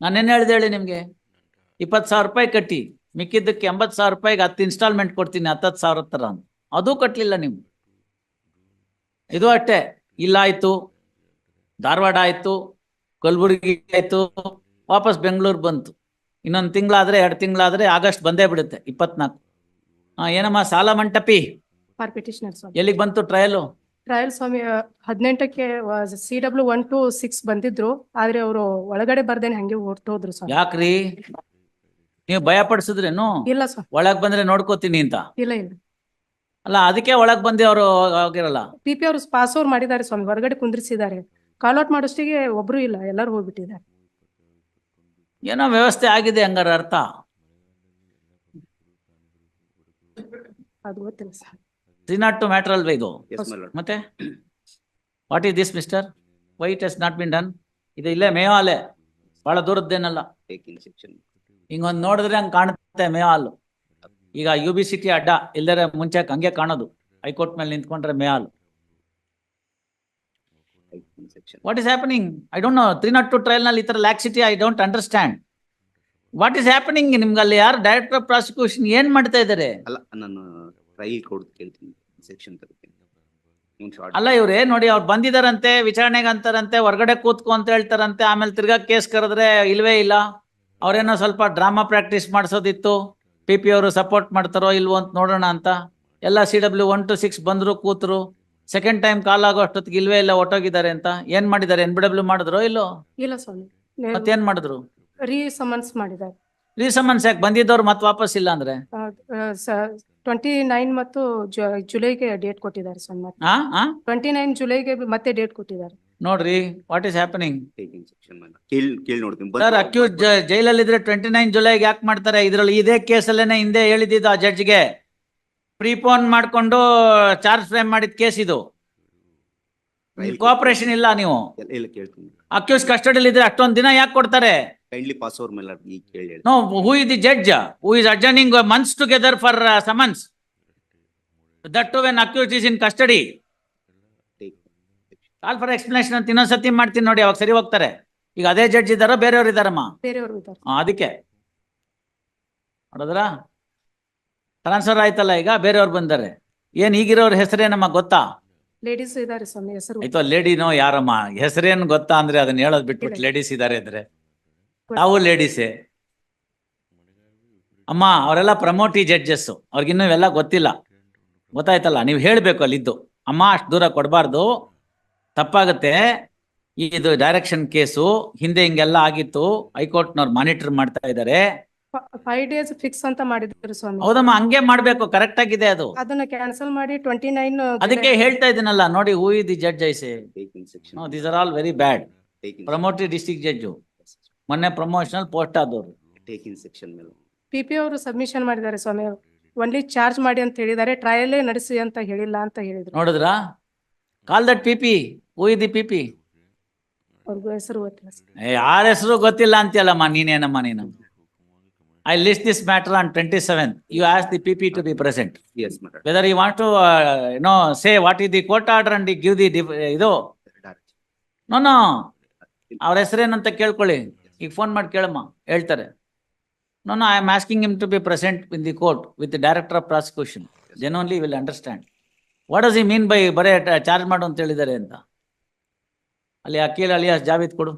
ನಾನೇನು ಹೇಳ್ದೆ ಹೇಳಿ ನಿಮ್ಗೆ? 20,000 ರೂಪಾಯಿ ಕಟ್ಟಿ, ಮಿಕ್ಕಿದ್ದಕ್ಕೆ 80,000 ರೂಪಾಯಿಗೆ 10 ಇನ್ಸ್ಟಾಲ್ಮೆಂಟ್ ಕೊಡ್ತೀನಿ, 10,000 ತರ ಅಂತ. ಅದು ಕಟ್ಟಲಿಲ್ಲ ನೀವು. ಇದು ಅಷ್ಟೇ, ಇಲ್ಲ ಆಯ್ತು, ಧಾರವಾಡ ಆಯ್ತು, ಕಲಬುರಗಿ ಆಯ್ತು, ವಾಪಸ್ ಬೆಂಗಳೂರು ಬಂತು. ಇನ್ನೊಂದು ತಿಂಗಳಾದ್ರೆ 2 ತಿಂಗಳಾದ್ರೆ ಆಗಸ್ಟ್ ಬಂದೇ ಬಿಡುತ್ತೆ 24. ಏನಮ್ಮ ಸಾಲ ಮಂಟಪಿ ಫಾರ್ ಪಿಟಿಷನರ್ ಸ್ವಾಮಿ. ಎಲ್ಲಿಗೆ ಬಂತು ಟ್ರಯಲು? ಟ್ರಯಲ್ ಸ್ವಾಮಿ 18ಕ್ಕೆ CW 1 to 6 ಬಂದಿದ್ರು, ಆದ್ರೆ ಅವರು ಒಳಗಡೆ ಬರ್ದೇನೆ ಹಂಗೆ ಹೊರಟೋದ್ರು ಸ್ವಾಮಿ. ಯಾಕ್ರಿ ನೀವು ಭಯ ಪಡಿಸಿದ್ರೇನು? ಇಲ್ಲ ಸ್ವಾಮಿ. ಒಳಗ್ ಬಂದ್ರೆ ನೋಡ್ಕೋತೀನಿ ಅಂತ? ಇಲ್ಲ ಇಲ್ಲ, ಅಲ್ಲ ಅದಕ್ಕೆ ಒಳಗ್ ಬಂದು ಅವರು ಹೋಗಿರಲ್ಲ. PP ಅವರು ಪಾಸ್ ಓವರ್ ಮಾಡಿದ್ದಾರೆ ಸ್ವಾಮಿ, ಹೊರಗಡೆ ಕುಂದ್ರಿಸಿದ್ದಾರೆ. ಕಾಲ್ ಔಟ್ ಮಾಡೋಷ್ಟಿಗೆ ಒಬ್ರು ಇಲ್ಲ, ಎಲ್ಲರೂ ಹೋಗ್ಬಿಟ್ಟಿದ್ದಾರೆ. ಏನೋ ವ್ಯವಸ್ಥೆ ಆಗಿದೆ ಹಂಗಾರ ಅರ್ಥ. ಅದು ಗೊತ್ತಿಲ್ಲ ಸರ್. 302 ಮ್ಯಾಟರ್ ಅಲ್ವೇ ಇದು? Yes, my lord. ಮತ್ತೆ what is this mister? Why it has not been done? ಇದು ಇಲ್ಲೇ ಮೇವಾಲೆ, ಬಹಳ ದೂರದ್ದೇನಲ್ಲ. Taking section. ಹಿಂಗೊಂದು ನೋಡಿದ್ರೆ ಹಂಗೆ ಕಾಣುತ್ತೆ ಮೇವಾಲ್. ಈಗ UBCT ಅಡ್ಡ ಇಲ್ದರೆ ಮುಂಚೆ ಹಂಗೆ ಕಾಣೋದು, ಹೈಕೋರ್ಟ್ ಮೇಲೆ ನಿಂತ್ಕೊಂಡ್ರೆ ಮೇವಾಲ್. Taking section. What is happening? I don't know. 302 trial ನಲ್ಲಿ ಈ ತರ ಲ್ಯಾಕ್ಸಿಟಿ I don't understand. What is happening? ನಿಮ್ಗೆ ಅಲ್ಲಿ ಯಾರು ಡೈರೆಕ್ಟರ್ ಆಫ್ ಪ್ರಾಸಿಕ್ಯೂಷನ್ ಏನ್ ಮಾಡ್ತಾ ಇದ್ದಾರೆ? ಅಲ್ಲ, ನಾನು ಟ್ರಯಲ್ ಕೋಡ್ ಕೇಳ್ತೀನಿ, ಸೆಕ್ಷನ್ ತಗೋತೀನಿ. ಅಲ್ಲ ಇವ್ರೆ ನೋಡಿ, ಅವ್ರು ಬಂದಿದಾರಂತೆ, ವಿಚಾರಣೆಗೆ ಅಂತಾರಂತೆ, ಹೊರಗಡೆ ಕೂತ್ಕೊ ಅಂತ ಹೇಳ್ತಾರಂತೆ, ಆಮೇಲೆ ತಿರ್ಗಾ ಕೇಸ್ ಕರೆದ್ರೆ ಇಲ್ವೇ ಇಲ್ಲ. ಅವ್ರೇನೋ ಸ್ವಲ್ಪ ಡ್ರಾಮಾ ಪ್ರಾಕ್ಟೀಸ್ ಮಾಡಿಸೋದಿತ್ತು, PP ಅವರು ಸಪೋರ್ಟ್ ಮಾಡ್ತಾರೋ ಇಲ್ವೋ ಅಂತ ನೋಡೋಣ ಅಂತ. ಎಲ್ಲ CW 1 to 6 ಬಂದ್ರು, ಕೂತ್ರು. ಸೆಕೆಂಡ್ ಟೈಮ್ ಕಾಲ್ ಆಗೋ ಅಷ್ಟೊತ್ತಿಗೆ ಇಲ್ವೇ ಇಲ್ಲ, ಹೊಟ್ಟೋಗಿದ್ದಾರೆ ಅಂತ. ಏನ್ ಮಾಡಿದ್ದಾರೆ? NBW ಮಾಡಿದ್ರೋ ಇಲ್ಲೋ? ಇಲ್ಲ ಸ್ವಾಮಿ, ಮತ್ತೇನ್ ಮಾಡಿದ್ರು? ರೀಸಮನ್ಸ್ ಮಾಡಿದ್ದಾರೆ. ರೀಸಮನ್ಸ್ ಯಾಕೆ? ಬಂದಿದ್ದವ್ರು ಮತ್ತೆ ವಾಪಸ್ ಇಲ್ಲ ಅಂದ್ರೆ 29 ಮತ್ತು ಜುಲೈಗೆ ಡೇಟ್ ಕೊಟ್ಟಿದ್ದಾರೆ ಸ್ವಾಮಿ. ಮತ್ತೆ 29 ಜುಲೈಗೆ ಮತ್ತೆ ಡೇಟ್ ಕೊಟ್ಟಿದ್ದಾರೆ. ನೋಡ್ರಿ what is happening. Taking section ಕೇಳಿ ನೋಡ್ತೀನಿ. ಸರ್ ಅಕ್ಯೂಸ್ ಜೈಲಲ್ಲಿದ್ರೆ 29 ಜುಲೈಗೆ ಯಾಕೆ ಮಾಡ್ತಾರೆ? ಇದ್ರಲ್ಲಿ ಇದೇ ಕೇಸಲ್ಲೇನೆ ಹಿಂದೆ ಹೇಳಿದ್ದು ಆ ಜಡ್ಜ್ಗೆ, ಪ್ರೀಪೋನ್ ಮಾಡ್ಕೊಂಡು ಚಾರ್ಜ್ ಫ್ರೇಮ್ ಮಾಡಿದ ಕೇಸ್ ಇದು. ಕೋಆಪರೇಷನ್ ಇಲ್ಲ ನೀವು. ಎಲ್ಲ ಕೇಳ್ತೀನಿ. ಅಕ್ಯೂಸ್ ಕಸ್ಟಡಿಯಲ್ಲಿ ಇದ್ರೆ ಅಷ್ಟೊಂದ್ ದಿನ ಯಾಕೆ ಕೊಡ್ತಾರೆ? ಕೈಂಡ್ಲಿ ಪಾಸ್ ಓವರ್ ಮೇಲೆ ಈಗ ಕೇಳಿ. No, who is the judge who is adjourning months together for summons, that too when accused is in custody. Call for explanation ಅಂತ ಇನ್ನೊಂದ್ಸತಿ ಮಾಡ್ತೀನಿ ನೋಡಿ, ಅವಾಗ ಸರಿ ಹೋಗ್ತಾರೆ. ಈಗ ಅದೇ ಜಡ್ಜ್ ಇದಾರೋ ಬೇರೆಯವ್ರು ಇದಾರಮ್ಮ? ಬೇರೆಯವರು ಇದ್ದಾರೆ. ಅದಕ್ಕೆ ನೋಡಿದ್ರ ಟ್ರಾನ್ಸ್ಫರ್ ಆಯ್ತಲ್ಲ, ಈಗ ಬೇರೆಯವ್ರು ಬಂದಾರೆ. ಏನ್ ಈಗಿರೋರ್ ಹೆಸರೇನಮ್ಮ ಗೊತ್ತಾ? ಲೇಡೀಸ್ ಇದ್ದಾರೆ ಸ್ವಾಮಿ, ಹೆಸರು ಆಯ್ತು, ಲೇಡಿನೋ ಯಾರಮ್ಮ? ಹೆಸರೇನು ಗೊತ್ತಾ ಅಂದ್ರೆ ಅದನ್ನ ಹೇಳೋದ್ ಬಿಟ್ಬಿಟ್ಟು ಲೇಡೀಸ್ ಇದಾರೆ ಅಂದ್ರೆ ತಾವು ಲೇಡೀಸೇ ಅಮ್ಮ. ಅವರೆಲ್ಲ ಪ್ರಮೋಟಿ ಜಡ್ಜಸ್, ಅವ್ರಿಗಿನ್ನೂ ಇವೆಲ್ಲ ಗೊತ್ತಿಲ್ಲ. ಗೊತ್ತಾಯ್ತಲ್ಲ, ನೀವು ಹೇಳ್ಬೇಕು ಅಲ್ಲಿದ್ದು, ಅಮ್ಮ ಅಷ್ಟು ದೂರ ಕೊಡಬಾರ್ದು, ತಪ್ಪಾಗುತ್ತೆ. ಇದು ಡೈರೆಕ್ಷನ್ ಕೇಸು, ಹಿಂದೆ ಹಿಂಗೆಲ್ಲ ಆಗಿತ್ತು, ಹೈಕೋರ್ಟ್ನವ್ರು ಮಾನಿಟರ್ ಮಾಡ್ತಾ ಇದ್ದಾರೆ. 5 days ಫಿಕ್ಸ್ ಅಂತ ಮಾಡಿದ್ರು ಸ್ವಾಮಿ. ಹೌದಮ್ಮ, ಹಂಗೆ ಮಾಡ್ಬೇಕು, ಕರೆಕ್ಟ್ ಆಗಿದೆ ಅದು. ಅದನ್ನ ಕ್ಯಾನ್ಸಲ್ ಮಾಡಿ 29 ಅದಕ್ಕೆ ಹೇಳ್ತಾ ಇದೀನಲ್ಲ ನೋಡಿ, who is the judge I say. Taking section. No, these are all very bad. Taking promotee district judge, ಮೊನ್ನೆ ಪ್ರಮೋಷನಲ್ ಪೋಸ್ಟ್ ಆದವರು. ಟೇಕಿಂಗ್ ಸೆಕ್ಷನ್ ಮೇಲೆ PP ಅವರು ಸಬ್ಮಿಷನ್ ಮಾಡಿದ್ದಾರೆ ಸ್ವಾಮಿ. ಒನ್ಲಿ ಚಾರ್ಜ್ ಮಾಡಿ ಅಂತ ಹೇಳಿದ್ದಾರೆ, ಟ್ರಯಲ್ ನಡೆಸಿ ಅಂತ ಹೇಳಿಲ್ಲ ಅಂತ ಹೇಳಿದ್ರು. ನೋಡಿದ್ರಾ? Call that PP. Who is the PP? ಅವ್ರಿಗೂ ಹೆಸರು ಗೊತ್ತಿಲ್ಲ ಸರ್. ಯಾರ ಹೆಸರು ಗೊತ್ತಿಲ್ಲ ಅಂತೀಯಲ್ಲಮ್ಮ ನೀನೇನಮ್ಮ ನೀನು? I list this matter on 27th. You ask the PP to be present. Yes, madam. Whether you want to say what is the court order and give the ಇದು. ನೋ, ಅವ್ರ ಹೆಸರೇನಂತ ಕೇಳ್ಕೊಳ್ಳಿ, ಈಗ ಫೋನ್ ಮಾಡಿ ಕೇಳಮ್ಮ, ಹೇಳ್ತಾರೆ. No, I am asking him to be present in the court with the director of prosecution. Then only will understand what does ಈ mean by ಬರೇ ಚಾರ್ಜ್ ಮಾಡು ಅಂತ ಹೇಳಿದ್ದಾರೆ ಅಂತ. ಅಲ್ಲಿ ಅಕೀಲ್ ಅಲಿಯಾಸ್ ಜಾವೇದ್ ಕೊಡು.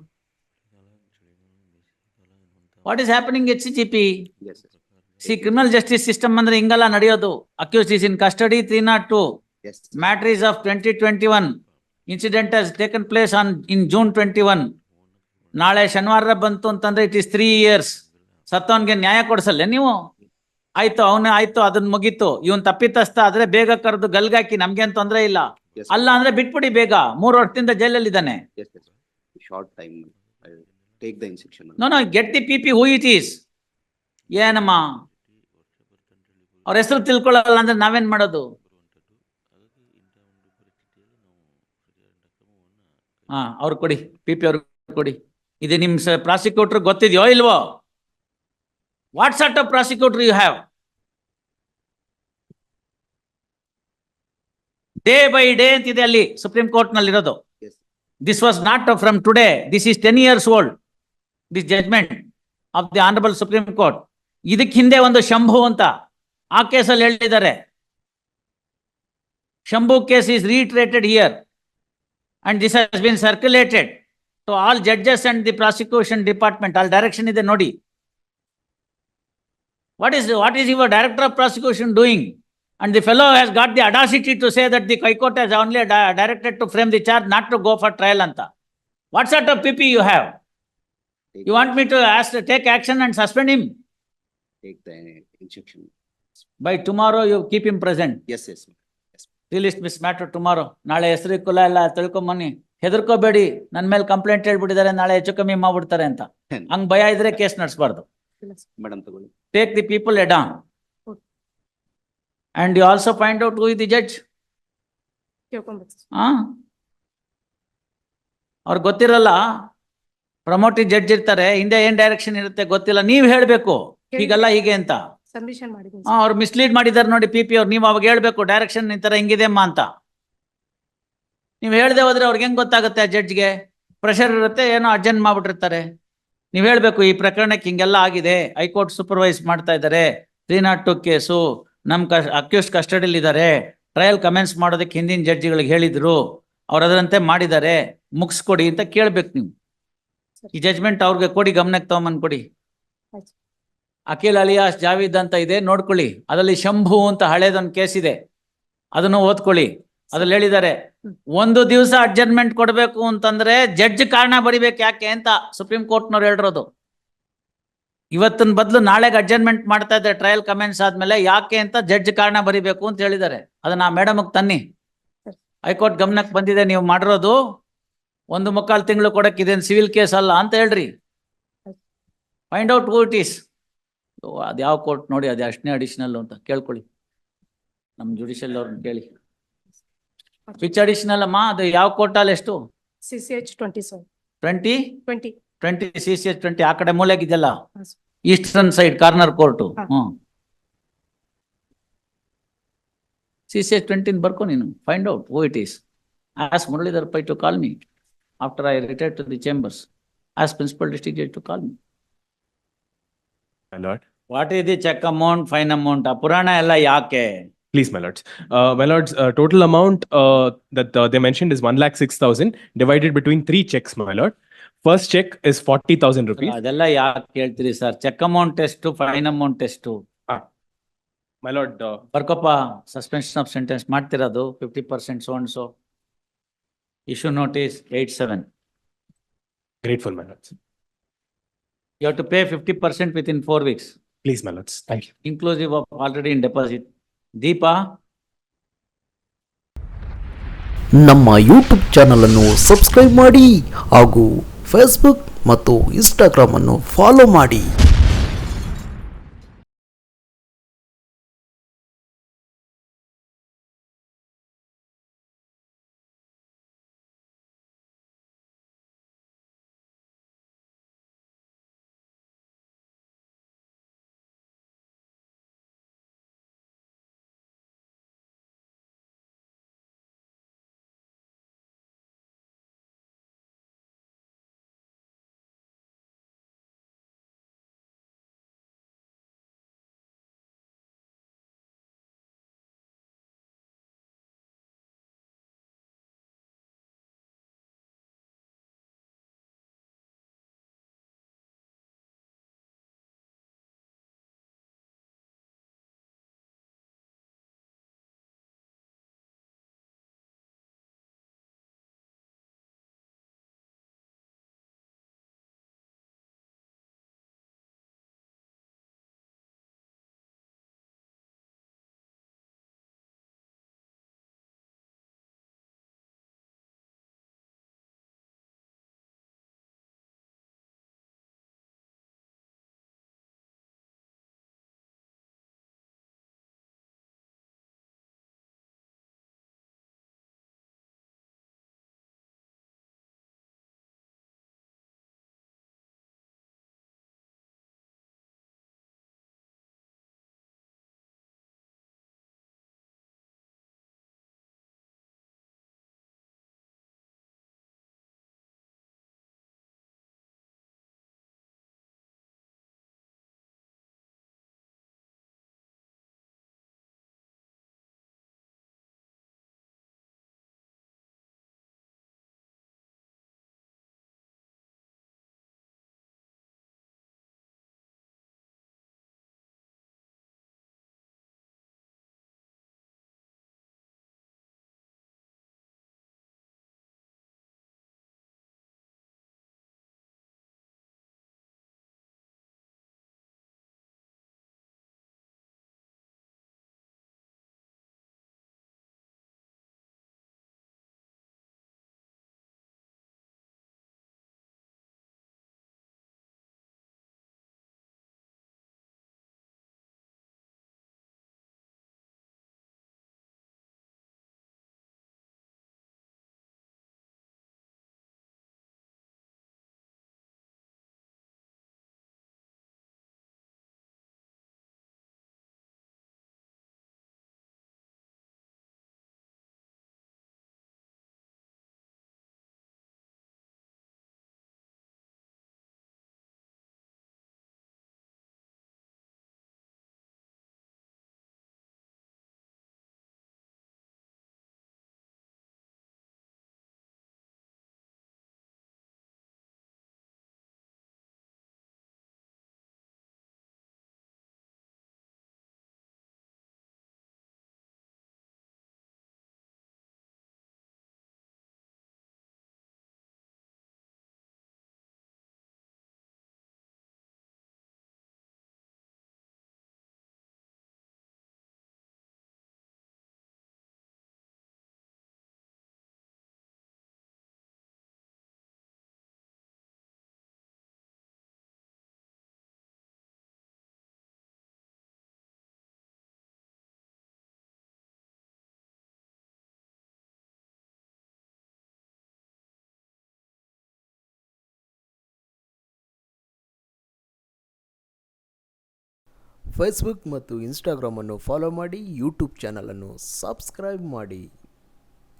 What is happening HCGP? Yes, sir. C, criminal justice system ಅಂದ್ರೆ ಹಿಂಗಲ್ಲ ನಡೆಯೋದು. Accuse is in custody 302. Yes. Matter is of 2021. Incident has taken place in June 21. ನಾಳೆ ಶನಿವಾರ ಬಂತು ಅಂತಂದ್ರೆ ಇಟ್ ಇಸ್ 3 years. ಸತ್ತವನ್ಗೆ ನ್ಯಾಯ ಕೊಡಿಸಲ್ಲ ನೀವು? ಆಯ್ತು, ಅವನೇ ಆಯ್ತು, ಅದನ್ನ ಮುಗೀತು. ಇವನ್ ತಪ್ಪಿತಸ್ಥ ಆದ್ರೆ ಬೇಗ ಕರೆದು ಗಲ್ಗಾಕಿ, ನಮ್ಗೇನ್ ತೊಂದ್ರೆ ಇಲ್ಲ. Yes, ಅಲ್ಲ ಅಂದ್ರೆ ಬಿಟ್ಬಿಡಿ ಬೇಗ. 3 ವರ್ಷದಿಂದ ಜೈಲಲ್ಲಿ ಇದ್ದಾನೆ. yes, yes. Short time. I will take the instruction. No, get the PP who it is. ಏನಮ್ಮ ಅವ್ರ ಹೆಸರು ತಿಳ್ಕೊಳ್ಳಲ್ಲ ಅಂದ್ರೆ ನಾವೇನ್ ಮಾಡೋದು? ಅವ್ರು ಕೊಡಿ, PP ಅವ್ರು ಕೊಡಿ. ಇದು ನಿಮ್ ಪ್ರಾಸಿಕ್ಯೂಟರ್ ಗೊತ್ತಿದೆಯೋ ಇಲ್ವೋ? What sort of prosecutor you have? Day by day ಅಂತಿದೆ ಅಲ್ಲಿ ಸುಪ್ರೀಂ ಕೋರ್ಟ್ ನಲ್ಲಿ ಇರೋದು. Yes. This was not from today, this is 10 years old. This judgment of the honourable supreme court. ಇದಕ್ಕೆ ಹಿಂದೆ ಒಂದು ಶಂಭು ಅಂತ ಆ ಕೇಸಲ್ಲಿ ಹೇಳಿದ್ದಾರೆ. Shambhu case is reiterated here and this has been circulated to all judges and the prosecution department. All direction ಇದೆ ನೋಡಿ. What is your director of prosecution doing? And the fellow has got the audacity to say that the High Court has only directed to frame the charge, not to go for trial anta. What sort of PP you have? You want me to take action and suspend him? Take the instruction. By tomorrow you keep him present. Yes, yes. Release this matter tomorrow. ನಾಳೆ ಹೆಸರು ಕುಲ ಎಲ್ಲ ತಿಳ್ಕೊಂಬನ್ನಿ. ಹೆದರ್ಕೋಬೇಡಿ, ನನ್ನ ಮೇಲೆ complaint ಹೇಳ್ಬಿಟ್ಟಿದ್ದಾರೆ, ನಾಳೆ ಹೆಚ್ಚು ಕಮ್ಮಿ ಮಾಡ್ಬಿಡ್ತಾರೆ ಅಂತ. ಹಂಗ್ ಭಯ ಇದ್ರೆ ಕೇಸ್ ನಡೆಸಬಾರ್ದು. Madam ತಗೊಳ್ಳಿ. Take the people head on. And you also find out who is the judge. ಕೇಳ್ಕೊಂಬೇಕು. ಅವ್ರಿಗೆ ಗೊತ್ತಿರಲ್ಲ, ಪ್ರಮೋಟಿವ್ ಜಡ್ಜ್ ಇರ್ತಾರೆ, ಹಿಂದೆ ಏನ್ ಡೈರೆಕ್ಷನ್ ಇರುತ್ತೆ ಗೊತ್ತಿಲ್ಲ, ನೀವ್ ಹೇಳ್ಬೇಕು ಹೀಗಲ್ಲ ಹೀಗೆ ಅಂತ. ಸಬ್ಮಿಷನ್ ಮಾಡಿದ್ದೀನಿ. ಅವ್ರು ಮಿಸ್ಲೀಡ್ ಮಾಡಿದಾರೆ ನೋಡಿ PP ಅವ್ರು, ನೀವು ಅವಾಗ ಹೇಳ್ಬೇಕು ಡೈರೆಕ್ಷನ್ ಈ ತರ ಹಿಂಗಿದೆ ಅಮ್ಮ ಅಂತ. ನೀವ್ ಹೇಳ್ದೆ ಹೋದ್ರೆ ಅವ್ರಿಗೆ ಹೆಂಗ್ ಗೊತ್ತಾಗುತ್ತೆ? ಆ ಜಡ್ಜ್ಗೆ ಪ್ರೆಷರ್ ಇರುತ್ತೆ, ಏನೋ ಅರ್ಜೆಂಟ್ ಮಾಡ್ಬಿಟ್ಟಿರ್ತಾರೆ. ನೀವ್ ಹೇಳ್ಬೇಕು ಈ ಪ್ರಕರಣಕ್ಕೆ ಹಿಂಗೆಲ್ಲ ಆಗಿದೆ, ಹೈಕೋರ್ಟ್ ಸೂಪರ್ವೈಸ್ ಮಾಡ್ತಾ ಇದ್ದಾರೆ, 302 ಕೇಸು, ನಮ್ ಅಕ್ಯೂಸ್ ಕಸ್ಟಡಿಯಲ್ಲಿ ಇದ್ದಾರೆ, ಟ್ರಯಲ್ ಕಮೆನ್ಸ್ ಮಾಡೋದಕ್ಕೆ ಹಿಂದಿನ ಜಡ್ಜಿಗಳಿಗೆ ಹೇಳಿದ್ರು, ಅವ್ರು ಅದರಂತೆ ಮಾಡಿದ್ದಾರೆ, ಮುಗಿಸ್ಕೊಡಿ ಅಂತ ಕೇಳ್ಬೇಕು ನೀವು. ಈ ಜಜ್ಮೆಂಟ್ ಅವ್ರಿಗೆ ಕೊಡಿ, ಗಮನಕ್ಕೆ ತಗೊಂಬಂದ್ ಕೊಡಿ. ಆಯ್ತು. ಅಖಿಲ್ ಅಲಿಯಾಸ್ ಜಾವೀದ್ ಅಂತ ಇದೆ, ನೋಡ್ಕೊಳ್ಳಿ. ಅದರಲ್ಲಿ ಶಂಭು ಅಂತ ಹಳೇದೊಂದು ಕೇಸ್ ಇದೆ, ಅದನ್ನು ಓದ್ಕೊಳ್ಳಿ. ಅದ್ರಲ್ಲಿ ಹೇಳಿದ್ದಾರೆ, ಒಂದು ದಿವಸ ಅಡ್ಜರ್ಮೆಂಟ್ ಕೊಡ್ಬೇಕು ಅಂತಂದ್ರೆ ಜಡ್ಜ್ ಕಾರಣ ಬರಿಬೇಕು ಯಾಕೆ ಅಂತ ಸುಪ್ರೀಂ ಕೋರ್ಟ್ನವ್ರು ಹೇಳಿರೋದು. ಇವತ್ತಿನ ಬದಲು ನಾಳೆಗೆ ಅಡ್ಜರ್ಮೆಂಟ್ ಮಾಡ್ತಾ ಇದ್ದಾರೆ ಟ್ರಯಲ್ ಕಮೆನ್ಸ್ ಆದ್ಮೇಲೆ, ಯಾಕೆ ಅಂತ ಜಡ್ಜ್ ಕಾರಣ ಬರಿಬೇಕು ಅಂತ ಹೇಳಿದ್ದಾರೆ. ಅದನ್ನ ಆ ಮೇಡಮ್ಗೆ ತನ್ನಿ, ಹೈಕೋರ್ಟ್ ಗಮನಕ್ಕೆ ಬಂದಿದೆ ನೀವು ಮಾಡಿರೋದು, 1.25 ತಿಂಗಳು ಕೊಡಕ್ಕೆ ಇದೇನು ಸಿವಿಲ್ ಕೇಸ್ ಅಲ್ಲ ಅಂತ ಹೇಳ್ರಿ. Find out who it is. ಅದು ಯಾವ ಕೋರ್ಟ್ ನೋಡಿ, ಅದು ಅಷ್ಟನೇ ಅಡಿಷನಲ್ ಅಂತ ಕೇಳ್ಕೊಳ್ಳಿ, ನಮ್ಮ ಜುಡಿಷಿಯಲ್ ಅವ್ರನ್ನ ಕೇಳಿ. ವಿಚ್ ಅಡಿಷನಲ್ ಅಮ್ಮ, ಅದು ಯಾವ ಕೋರ್ಟಲ್ಲಿ ಎಷ್ಟು? CCH 27. 20 20. 20 CCH 20 ಆ ಕಡೆ ಮೂಲೆಗಿದೆಯಲ್ಲ, ಹಾಂ sir. Eastern side corner court. ಹಾ. CCH 20 ಬರ್ಕೊ ನೀನು, find out who it is. As Muralidhar Pai to call me after I retired to the chambers. Ask principal district judge to call me. My lord. What is the check amount, fine amount? ಆ ಪುರಾಣ ಎಲ್ಲ ಯಾಕೆ? Please, my lords. My lords, total amount that they mentioned is 1,06,000 divided between 3 checks, my lord. First check is 40,000 rupees. ಅದೆಲ್ಲ ಯಾಕೆ ಕೇಳ್ತೀರಿ sir? Cheque amount ಎಷ್ಟು, fine amount ಎಷ್ಟು? My lord, ಬರ್ಕೊಪ್ಪ, ಸಸ್ಪೆನ್ಷನ್ ಆಫ್ ಸೆಂಟೆನ್ಸ್ ಮಾಡ್ತಿರೋದು 50% so and so. Issue notice 87. grateful, my lords. You have to pay 50% within 4 weeks, Please, my lords. Thank you. inclusive of already in deposit. Deepa, ನಮ್ಮ YouTube ಚಾನಲನ್ನು subscribe ಮಾಡಿ ಹಾಗೂ Facebook ಮತ್ತು Instagram ಅನ್ನು follow ಮಾಡಿ. Facebook ಮತ್ತು ಇನ್ಸ್ಟಾಗ್ರಾಮನ್ನು follow ಮಾಡಿ, YouTube ಚಾನಲನ್ನು ಸಬ್ಸ್ಕ್ರೈಬ್ ಮಾಡಿ.